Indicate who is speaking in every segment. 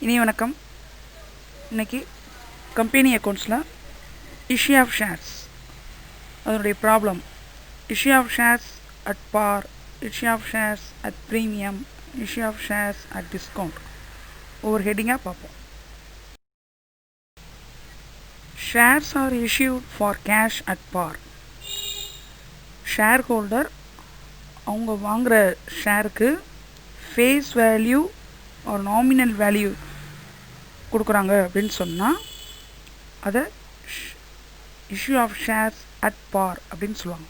Speaker 1: இனி வணக்கம். இன்றைக்கி கம்பெனி அக்கௌண்ட்ஸில் இஷ்யூ ஆஃப் ஷேர்ஸ் அதனுடைய problem, issue of shares at par, issue of shares at premium, issue of shares at discount ஒவ்வொரு ஹெட்டிங்காக பார்ப்போம். Shares are issued for cash at par. Shareholder அவங்க வாங்குகிற ஷேருக்கு ஃபேஸ் வேல்யூ ஒரு nominal value கொடுக்குறாங்க அப்படின்னு சொன்னால் அதை issue of shares at par அப்படின்னு சொல்லுவாங்க.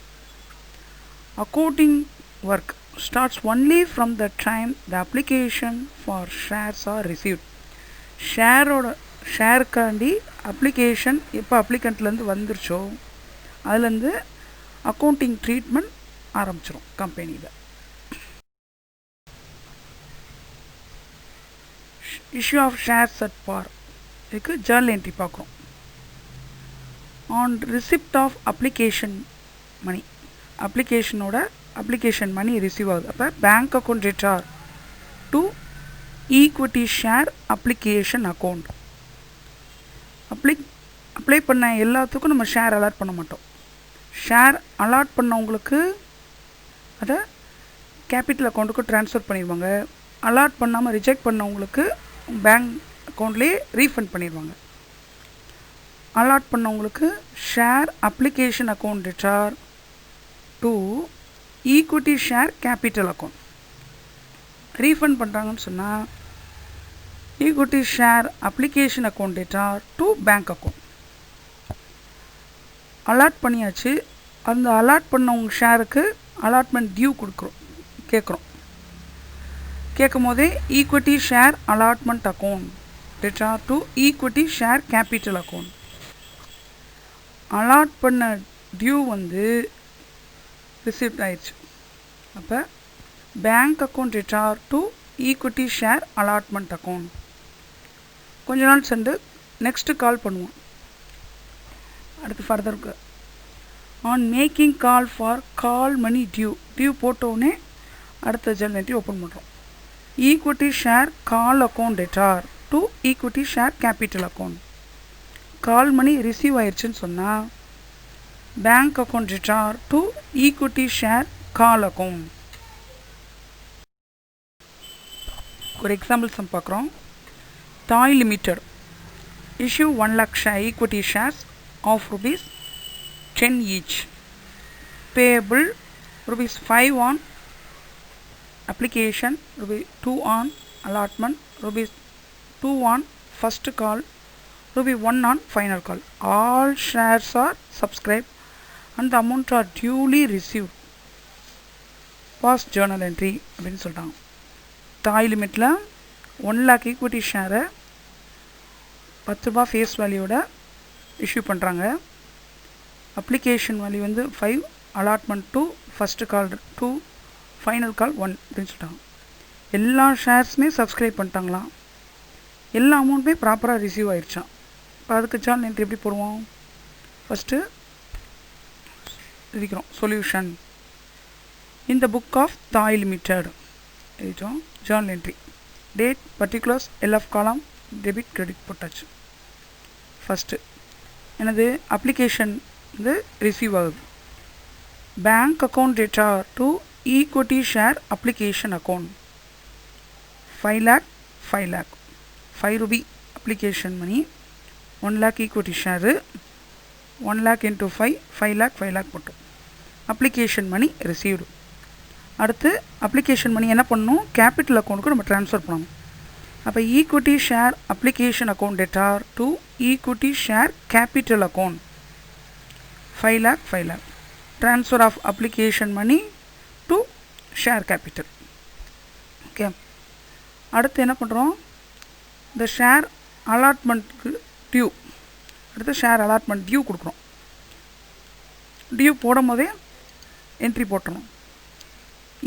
Speaker 1: Accounting work starts only from the time the application for shares are received. ஷேருக்காண்டி application எப்போ அப்ளிகண்ட்லேருந்து வந்துருச்சோ அதுலேருந்து அக்கௌண்டிங் ட்ரீட்மெண்ட் ஆரம்பிச்சிடும் கம்பெனியில். Issue of shares at par இதுக்கு ஜர்னல் என்ட்ரி பார்க்குறோம். On receipt of application money, application money receive ஆகுது. அப்போ bank account debtor to equity share application account. Apply பண்ண எல்லாத்துக்கும் நம்ம ஷேர் அலாட் பண்ண மாட்டோம். ஷேர் அலாட் பண்ணவங்களுக்கு அதை கேபிட்டல் அக்கௌண்ட்டுக்கு ட்ரான்ஸ்ஃபர் பண்ணிடுவாங்க. அலாட் பண்ணாமல் ரிஜெக்ட் பண்ணவங்களுக்கு பேங்க் அக்கௌண்ட்லேயே ரீஃபண்ட் பண்ணிடுவாங்க. அலாட் பண்ணவங்களுக்கு share application account debtor to equity share capital account. Refund பண்ணுறாங்கன்னு சொன்னால் equity share application account debtor to bank account. Allot பண்ணியாச்சு. அந்த அலாட் பண்ணவங்க ஷேருக்கு அலாட்மெண்ட் டியூ கேட்கும் போதே equity share allotment account debtor to equity share capital account. Allot பண்ண due receipt ஆயிடுச்சு. அப்போ bank account debtor to equity share allotment account. கொஞ்ச நாள் சென்று நெக்ஸ்ட்டு கால் பண்ணுவோம். அடுத்து ஃபர்தருக்கு on making call for call money due போட்டோடனே அடுத்த ஜர்னல் என்ட்ரி ஓப்பன் பண்ணுறோம். Equity share call account debtor to equity share capital account. Call money receive ஆயிடுச்சுன்னு சொன்னால் bank account debtor to equity share call account. ஒரு example sum பார்க்குறோம். Thai limited issue 1 lakh share equity shares of ₹10 each, payable ₹5 on application, ₹2 on allotment, ₹2 on first call, ₹1 on final call. All shares are subscribed and the amount are duly received. Past journal entry அப்படின்னு சொல்லிட்டாங்க. தாய் லிமிட்டில் 1 lakh equity ஷேரை ₹10 face வேல்யூவோட issue பண்ணுறாங்க. Application value 5, allotment 2, first call 2, final கால் 1 அப்படின்னு சொல்லிட்டாங்க. எல்லா ஷேர்ஸுமே subscribe பண்ணிட்டாங்களாம். எல்லா அமௌண்ட்டுமே ப்ராப்பராக ரிசீவ் ஆயிடுச்சான். இப்போ அதுக்கு ஜர்னல் என்ட்ரி எப்படி போடுவோம்? ஃபஸ்ட்டு எழுதிக்கிறோம் solution in the book of Thai limited எழுதிட்டோம். Journal entry date particulars LF column debit credit போட்டாச்சு. ஃபஸ்ட்டு எனது அப்ளிகேஷன் ரிசீவ் ஆகுது. Bank account debtor to equity share application account 5 lakh ₹5 application money, 1 lakh equity share, 1 lakh into 5 lakh போட்டோம். Application money received. அடுத்து application money என்ன பண்ணணும்? Capital அக்கௌண்ட்டுக்கு நம்ம transfer பண்ணணும். அப்போ equity share application account debtor to equity share capital account 5 lakh transfer of application money to share capital. Okay, அடுத்து என்ன பண்ணுறோம்? இந்த ஷேர் அலாட்மெண்ட்டுக்கு டியூ, அடுத்து ஷேர் அலாட்மெண்ட் டியூ கொடுக்குறோம். டியூ போடும் போதே என்ட்ரி போட்டுறணும்.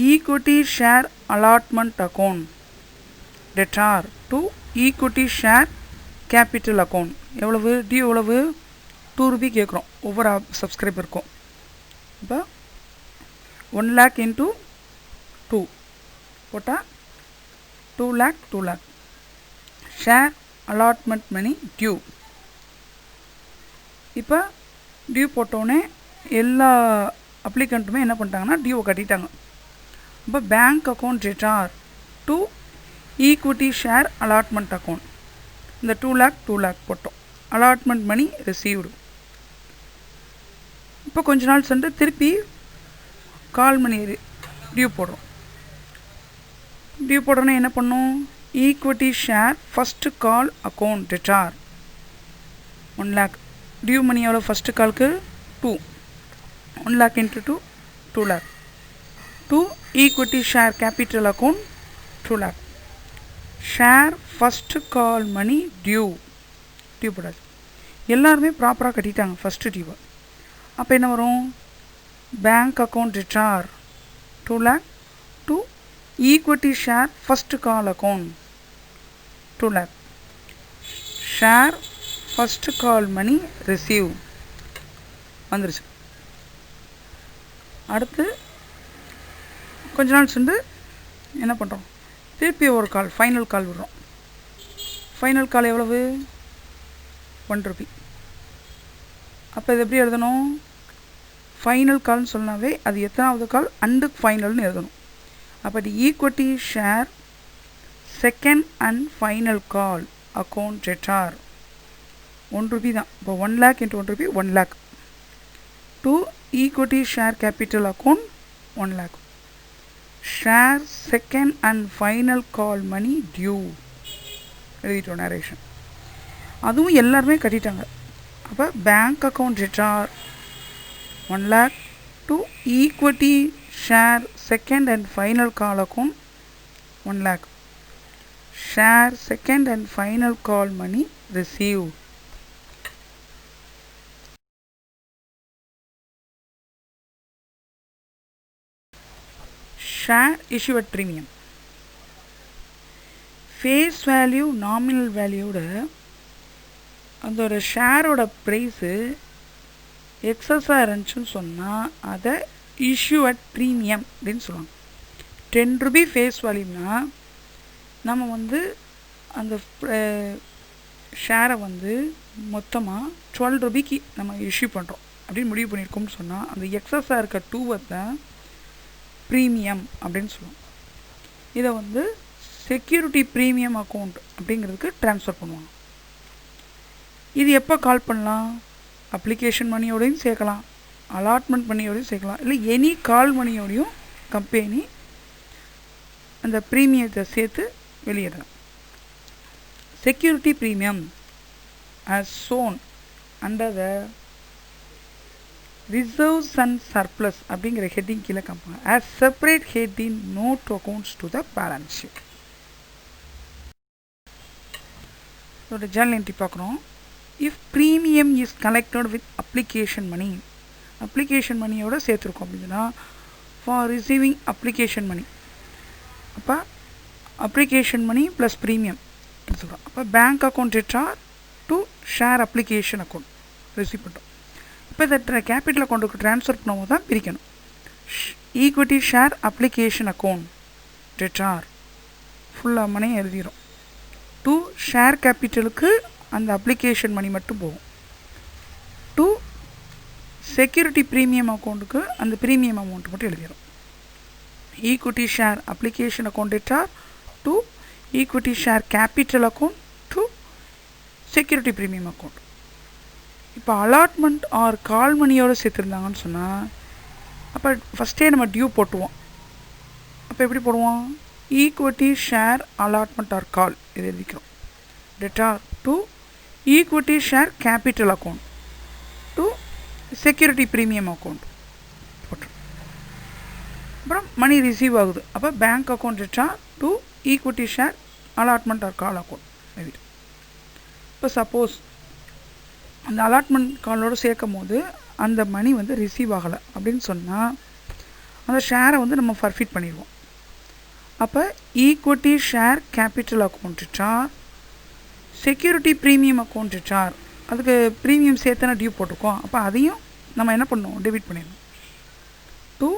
Speaker 1: Equity share allotment account debtor to equity share capital account. எவ்வளவு டியூ? எவ்வளவு? ₹2 கேட்குறோம் ஒவ்வொரு சப்ஸ்கிரைபருக்கும். இப்போ 1 lakh into 2 போட்டால் 2 lakh share allotment money due. இப்போ டியூ போட்டோன்னே எல்லா அப்ளிகண்ட்டுமே என்ன பண்ணிட்டாங்கன்னா டியூவை கட்டிட்டாங்க. இப்போ bank account debtor to equity share allotment account. இந்த 2 lakh போட்டோம். Allotment money received. இப்போ கொஞ்ச நாள் சென்று திருப்பி கால் மணி டியூ போடுறோம். டியூ போடுறோன்னா என்ன பண்ணும்? Equity share first call account debtor 1 lakh. Due money எவ்வளோ? ஃபஸ்ட்டு காலுக்கு 2. 1 lakh into 2 2 lakh. 2 equity share capital account 2 lakh. Share first call money due போடாது. எல்லாருமே ப்ராப்பராக கட்டிட்டாங்க ஃபஸ்ட்டு டியூவை. அப்போ என்ன வரும்? Bank account debtor 2 lakh to equity share first call account 2 lakh. Share first call money receive வந்துருச்சு. அடுத்து கொஞ்ச நாள் சென்று என்ன பண்ணுறோம்? திருப்பி ஒரு கால் ஃபைனல் கால் விடுறோம். ஃபைனல் கால் எவ்வளவு? 1 rupee. அப்போ இது எப்படி எழுதணும்? ஃபைனல் கால்னு சொன்னாவே அது எத்தனாவது கால் அண்டு ஃபைனல்னு எழுதணும். அப்போ அது equity share second and final call account debtor 1 rupee தான். இப்போ 1 lakh into 1 rupee 1 lakh. 2 equity share capital account 1 lakh. Share second and final call money due எழுதிட்டோம் நரேஷன். அதுவும் எல்லாருமே கட்டிட்டாங்க. அப்போ bank account debtor 1 lakh to equity share second and final call account 1 lakh. Share second and final call money receive. Share issue at premium. Face value nominal வேல்யூவோட அதோட ஷேரோட price எக்ஸஸாக இருந்துச்சுன்னு சொன்னால் அதை இஷ்யூ அட் ப்ரீமியம் அப்படின்னு சொல்லுவாங்க. 10 rupee face வேல்யூனா நம்ம வந்து அந்த ஷேரை வந்து மொத்தமாக 12 rupeeக்கு நம்ம இஷ்யூ பண்ணுறோம் அப்படின்னு முடிவு பண்ணியிருக்கோம்னு சொன்னால் அந்த எக்ஸஸாக இருக்க 2 தான் ப்ரீமியம் அப்படின்னு சொல்லுவோம். இதை வந்து செக்யூரிட்டி ப்ரீமியம் அக்கௌண்ட் அப்படிங்கிறதுக்கு ட்ரான்ஸ்ஃபர் பண்ணுவாங்க. இது எப்போ கால் பண்ணலாம்? அப்ளிகேஷன் மணியோடையும் சேர்க்கலாம், அலாட்மெண்ட் மணியோடையும் சேர்க்கலாம், இல்லை எனி கால் மணியோடையும் கம்பெனி அந்த ப்ரீமியத்தை சேர்த்து வெளியிடலாம். Security premium as shown under the reserves and surplus அப்படிங்கிற ஹெட்டிங் கீழே காமிப்பாங்க. as separate head in note accounts to the balance sheet. இதோட ஜர்னல் என்ட்ரி பார்க்குறோம். If premium is collected with application money, application மணியோட சேர்த்துருக்கோம் அப்படின்னா ஃபார் ரிசீவிங் அப்ளிகேஷன் மணி, அப்போ application money plus premium எடுத்துக்கிறோம். அப்போ bank account debtor to share application account receive பண்ணுறோம். இப்போ இதை கேபிட்டல் அக்கௌண்ட்டுக்கு ட்ரான்ஸ்ஃபர் பண்ணும்போது தான் பிரிக்கணும். Equity share application account debtor ஃபுல்லாக மணி எழுதிடும். டு ஷேர் கேபிட்டலுக்கு அந்த அப்ளிகேஷன் மணி மட்டும் போகும். டு செக்யூரிட்டி ப்ரீமியம் அக்கௌண்ட்டுக்கு அந்த ப்ரீமியம் அமௌண்ட் மட்டும் எழுதிடும். Equity share application account debtor to equity share capital account to security premium account. இப்போ அலாட்மெண்ட் ஆர் கால் மணியோடு சேர்த்துருந்தாங்கன்னு சொன்னால் அப்போ ஃபஸ்ட்டே நம்ம டியூ போட்டுவோம். அப்போ எப்படி போடுவோம்? Equity share allotment or call இது எழுதிக்கிறோம். Debtor to equity share capital account to security premium account போட்டுரும். அப்புறம் மணி ரிசீவ் ஆகுது. அப்போ bank account debtor to equity share allotment or call account எழுதிட்டு. இப்போ சப்போஸ் அந்த அலாட்மெண்ட் காலோடு சேர்க்கும் போது அந்த மணி வந்து ரிசீவ் ஆகலை அப்படின்னு சொன்னால் அந்த ஷேரை வந்து நம்ம ஃபர்ஃபிட் பண்ணிடுவோம். அப்போ equity share capital account debtor security premium account debtor, அதுக்கு ப்ரீமியம் சேர்த்தான டியூ போட்டிருக்கோம். அப்போ அதையும் நம்ம என்ன பண்ணணும்? டெபிட் பண்ணிடணும். To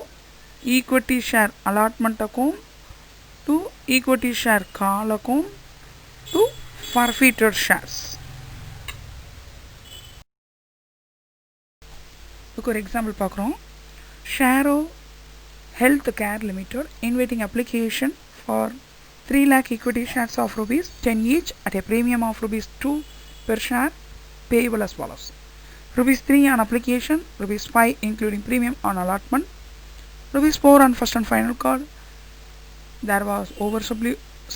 Speaker 1: equity share allotment account to equity share call account to forfeited shares. இதுக்கு ஒரு எக்ஸாம்பிள் பார்க்குறோம். Shero health care limited inviting application for 3 lakh equity shares of rupees 10 each at a premium of rupees 2 per share payable as follows. Rupees 3 on application, rupees 5 including premium on allotment, rupees 4 on first and final call. There was over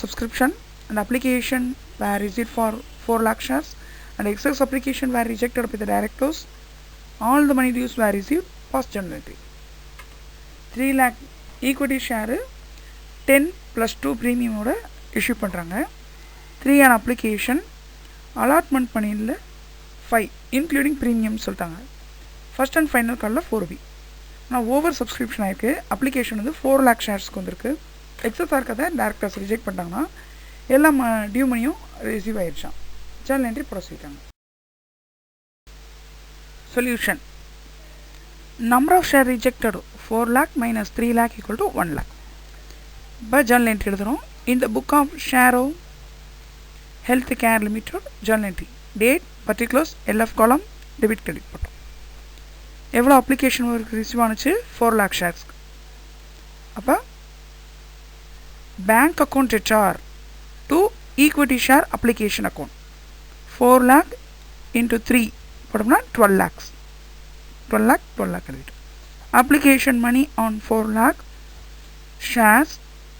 Speaker 1: subscription and application were received for 4 lakh shares and excess application were rejected by the directors. All the money dues were received post journal entry. 3 lakh equity share 10 plus 2 premium ஓட issue பண்ணுறாங்க. 3 on application, allotment பண்ணியில் 5 including premium சொல்லிட்டாங்க. First and final காலில் 4 Ruby. ஆனால் over subscription ஆகிருக்கு. Application வந்து 4 lakh ஷேர்ஸ்க்கு வந்திருக்கு. எக்ஸஸாக இருக்கிறத டேரக்டர்ஸ் ரிஜெக்ட் பண்ணிட்டாங்கன்னா எல்லாம் டியூ மணியும் ரிசீவ் ஆயிடுச்சான். ஜர்னல் என்ட்ரி போட சொல்லிட்டாங்க. Solution. Number of share rejected 4 lakh minus 3 lakh equal to 1 lakh. இப்போ ஜர்னல் என்ட்ரி எழுதுகிறோம். இந்த book of Shero health care limited journal entry date particulars LF column debit credit போட்டோம். எவ்வளோ application work receive ஆனிச்சு? 4 lakh ஷேர்ஸ்க்கு. அப்போ bank account HR to equity share application account 4 lakh into 3 போட்டோம்னா 12 lakhs 12 lakh credit. Application money on 4 lakh shares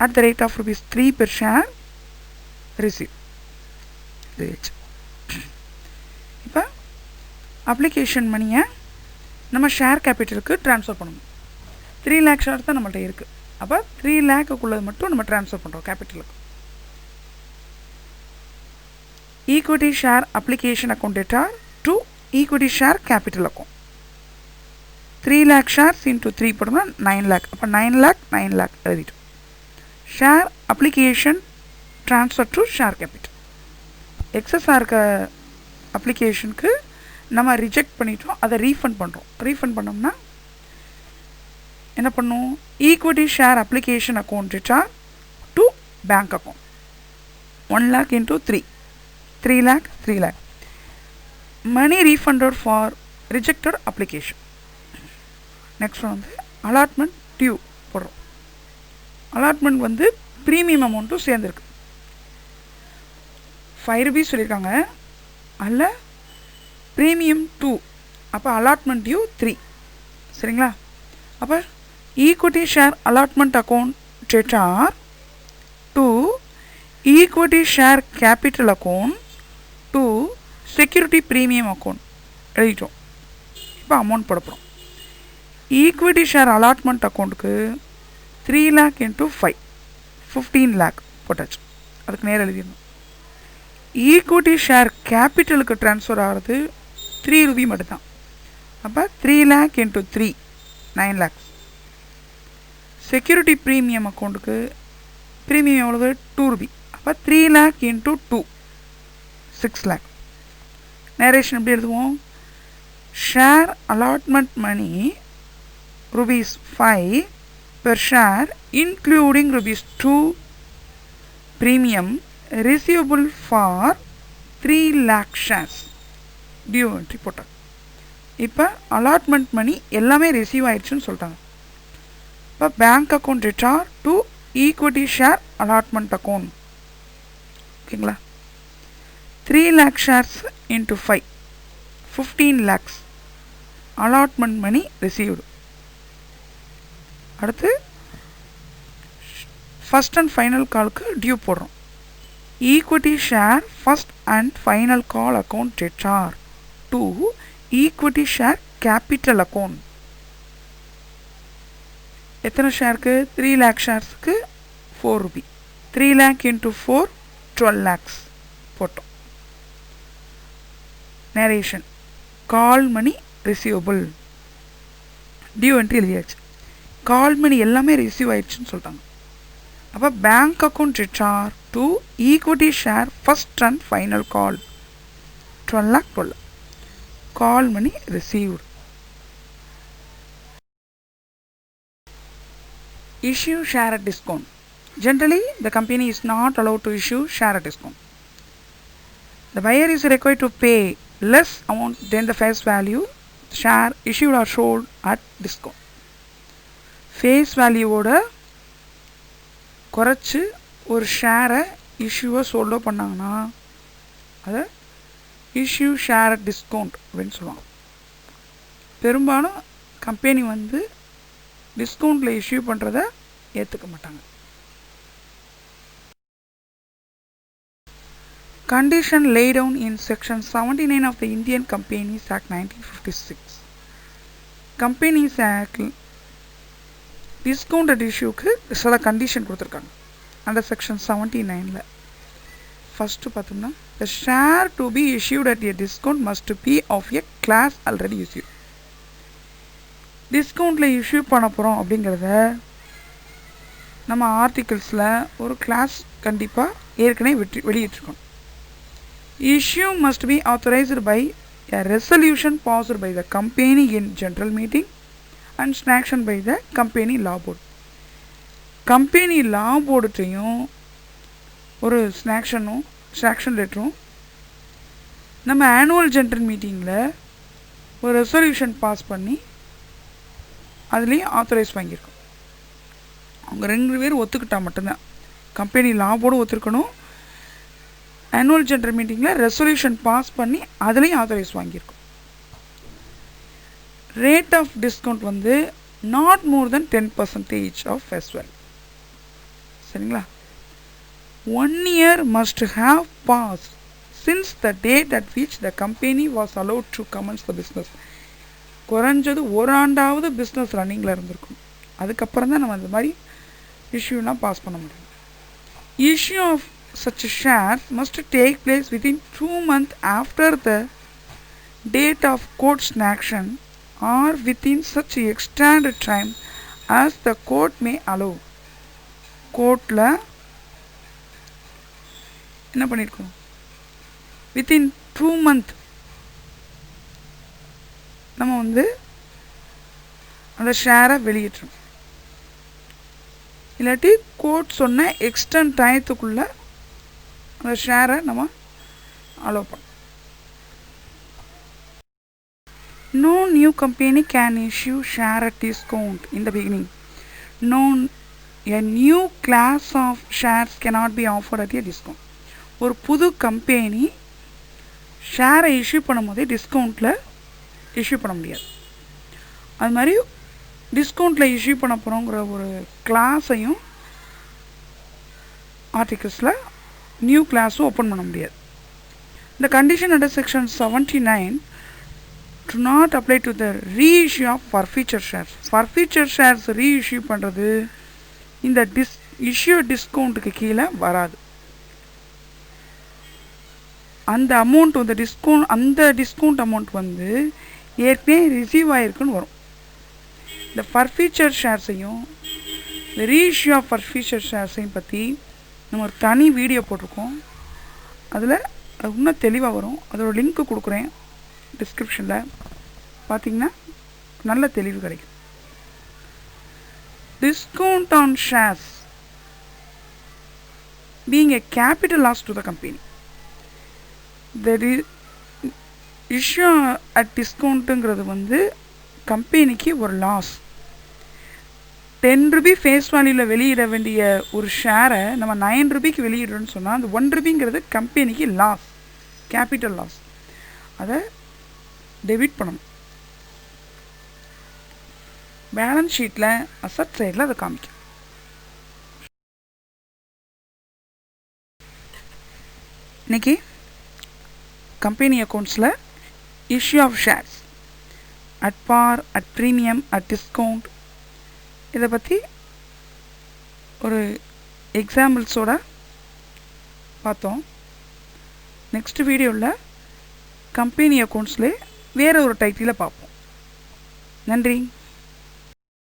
Speaker 1: at the rate of rupees 3 per share receive. இப்போ application மணியை நம்ம share கேபிட்டலுக்கு transfer பண்ணணும். 3 lakh share தான் நம்மள்ட்ட இருக்குது. அப்போ 3 lakhக்குள்ளது மட்டும் நம்ம ட்ரான்ஸ்ஃபர் பண்ணுறோம் கேபிட்டலுக்கு. Equity share application account debtor to equity share capital account 3 lakh shares into 3 போட்டோம்னா 9 lakh. அப்போ 9 lakh எழுதிட்டோம். Share application transfer to share capital. எக்ஸஸாக இருக்க அப்ளிகேஷனுக்கு நம்ம ரிஜெக்ட் பண்ணிட்டோம், அதை ரீஃபண்ட் பண்ணுறோம். ரீஃபண்ட் பண்ணோம்னா என்ன பண்ணும்? Equity share application account debtor to bank account 1 lakh into 3 lakh மணி refunded for rejected application. Next வந்து அலாட்மெண்ட் டியூ போடுறோம். அலாட்மெண்ட் வந்து ப்ரீமியம் அமௌண்ட்டும் சேர்ந்துருக்கு. 5 rupees சொல்லியிருக்காங்க, அதில் ப்ரீமியம் 2, அப்போ அலாட்மெண்ட் டியூ 3. சரிங்களா? அப்போ equity share allotment account data to equity share capital account to security premium account எழுதிட்டோம். இப்போ அமௌண்ட் போட போகிறோம். ஈக்விட்டி ஷேர் அலாட்மெண்ட் அக்கௌண்ட்டுக்கு 3 lakh into 5 15 lakh போட்டாச்சு. அதுக்கு நேரம் எழுதிடணும். ஈக்விட்டி ஷேர் கேபிட்டலுக்கு ட்ரான்ஸ்ஃபர் ஆகிறது 3 ரூபி மட்டும்தான். அப்போ 3 lakh into 3 9 lakhs. Security premium அக்கௌண்ட்டுக்கு ப்ரீமியம் எவ்வளவு? 2 ரூபி. அப்போ 3 lakh into 2 6 lakh. நேரேஷன் எப்படி எழுதுவோம்? Share allotment money rupees 5 per share including rupees 2 premium receivable for 3 lakh shares due entry போட்டாங்க. இப்போ அலாட்மெண்ட் மணி எல்லாமே ரிசீவ் ஆயிடுச்சுன்னு சொல்லிட்டாங்க. இப்போ bank account debtor to equity share allotment account. ஓகேங்களா? 3 lakh shares into 5 15 lakhs allotment money received. அடுத்து first and final காலுக்கு due போடுறோம். Equity share first and final call account debtor to equity share capital account. எத்தனை ஷேருக்கு? 3 lakh ஷேர்ஸுக்கு 4 rupee. 3 lakh into 4 12 lakhs போட்டோம். Narration கால் மணி receivable due entry எழுதியாச்சு. Call money எல்லாமே receive ஆயிடுச்சுன்னு சொல்லிட்டாங்க. அப்போ பேங்க் அக்கௌண்ட் ரிச்சார் to equity share first and final call 12 lakh 12 call money received. Issue share at discount. Generally, the company is not allowed to issue share at discount. The buyer is required to pay less amount than the face value share issued or sold at discount. Face value ஓட குறைச்சி ஒரு ஷேரை இஷ்யூவை சோல்டோ பண்ணாங்கன்னா அதை issue share at discount அப்படின்னு சொல்லுவாங்க. பெரும்பாலும் கம்பெனி வந்து டிஸ்கவுண்ட்டில் இஷ்யூ பண்ணுறத ஏற்றுக்க மாட்டாங்க. Condition laid down in section 79 of the Indian Companies Act 1956. Companies Act discounted issueக்கு சில கண்டிஷன் கொடுத்துருக்காங்க அண்டர் செக்ஷன் 79ல. ஃபஸ்ட்டு பார்த்தோம்னா the share to be issued at a discount must be of a class already issued. டிஸ்கவுண்ட்டில் இஷ்யூ பண்ண போகிறோம் அப்படிங்கிறத நம்ம ஆர்டிகிள்ஸில் ஒரு கிளாஸ் கண்டிப்பாக ஏற்கனவே வெளியிட்டிருக்கோம். Issue must be authorized by a resolution passed by the company in general meeting and sanctioned by the company law board. Company law boardட்டையும் ஒரு சாங்ஷன் லெட்டரும் நம்ம ஆனுவல் ஜென்ரல் மீட்டிங்கில் ஒரு ரெசல்யூஷன் பாஸ் பண்ணி அதுலேயும் ஆத்தரைஸ் வாங்கியிருக்கோம். அவங்க 2 பேர் ஒத்துக்கிட்டால் மட்டும்தான். கம்பெனி லா போர்டும் ஒத்துருக்கணும், ஆனுவல் ஜென்ரல் மீட்டிங்கில் ரெசல்யூஷன் பாஸ் பண்ணி அதுலேயும் ஆத்தரைஸ் வாங்கியிருக்கோம். ரேட் ஆஃப் டிஸ்கவுண்ட் வந்து not more than 10% of face value. சரிங்களா? 1 year must have passed since the date at which the company was allowed to commence the business. குறைஞ்சது 1 ஆண்டாவது business ரன்னிங்கில் இருந்திருக்கும். அதுக்கப்புறம் தான் நம்ம அந்த மாதிரி இஷ்யூலாம் பாஸ் பண்ண முடியும். Issue of such shares must take place within 2 months after the date of court's action or within such extended time as the court may allow. கோர்ட்டில் என்ன பண்ணியிருக்கோம்? வித்தின் 2 months நம்ம வந்து அந்த ஷேரை வெளியிட்டோம். இல்லாட்டி கோர்ட் சொன்ன எக்ஸ்டெண்ட் டயத்துக்குள்ளே அந்த ஷேரை நம்ம அலோவ் பண்ணோம். No new company can issue share at discount in the beginning. A new class of shares cannot be offered at a discount. ஒரு புது கம்பெனி ஷேரை இஷ்யூ பண்ணும் போதே டிஸ்கவுண்ட்டில் இஷ்யூ பண்ண முடியாது. அது மாதிரி டிஸ்கவுண்ட்டில் இஷ்யூ பண்ண போகிறோங்கிற ஒரு கிளாஸையும் ஆர்டிகிள்ஸில் நியூ கிளாஸும் ஓப்பன் பண்ண முடியாது. இந்த condition under section 79 do not apply to the reissue of forfeiture shares. Forfeiture shares reissue பண்ணுறது இந்த இஷ்யூ டிஸ்கவுண்ட்டுக்கு கீழே வராது. அந்த அமௌண்ட் அந்த டிஸ்கவுண்ட் அமௌண்ட் வந்து ஏற்கனவே ரிசீவ் ஆகிருக்குன்னு வரும். இந்த ஃபர்ஃபீச்சர் ஷேர்ஸையும் இந்த ரீஇஷ்யூ ஆஃப் ஃபர்ஃபீச்சர் ஷேர்ஸையும் பற்றி நம்ம ஒரு தனி வீடியோ போட்டிருக்கோம். அதில் அது இன்னும் தெளிவாக வரும். அதோட லிங்க்கு கொடுக்குறேன் டிஸ்கிரிப்ஷனில், பார்த்திங்கன்னா நல்ல தெளிவு கிடைக்கும். Discount on shares being a capital loss to the company. Issue at டிஸ்கவுண்ட்டுங்கிறது வந்து கம்பெனிக்கு ஒரு லாஸ். 10 ரூபி ஃபேஸ் வேல்யூவில் வெளியிட வேண்டிய ஒரு ஷேரை நம்ம 9 ரூபிக்கு வெளியிடுறோன்னு சொன்னால் அந்த 1 ரூபிங்கிறது கம்பெனிக்கு லாஸ், கேபிட்டல் லாஸ். அதை டெபிட் பண்ணணும். பேலன்ஸ் ஷீட்டில் அசட் சைடில் அதை காமிக்கும். இன்றைக்கி கம்பெனி அக்கௌண்ட்ஸில் issue of shares at par, at premium, at discount, இதை பற்றி ஒரு எக்ஸாம்பிள்ஸோடு பார்த்தோம். நெக்ஸ்ட் வீடியோவில் கம்பெனி அக்கௌண்ட்ஸ்லேயே வேறு ஒரு டைட்டிலை பார்ப்போம். நன்றி.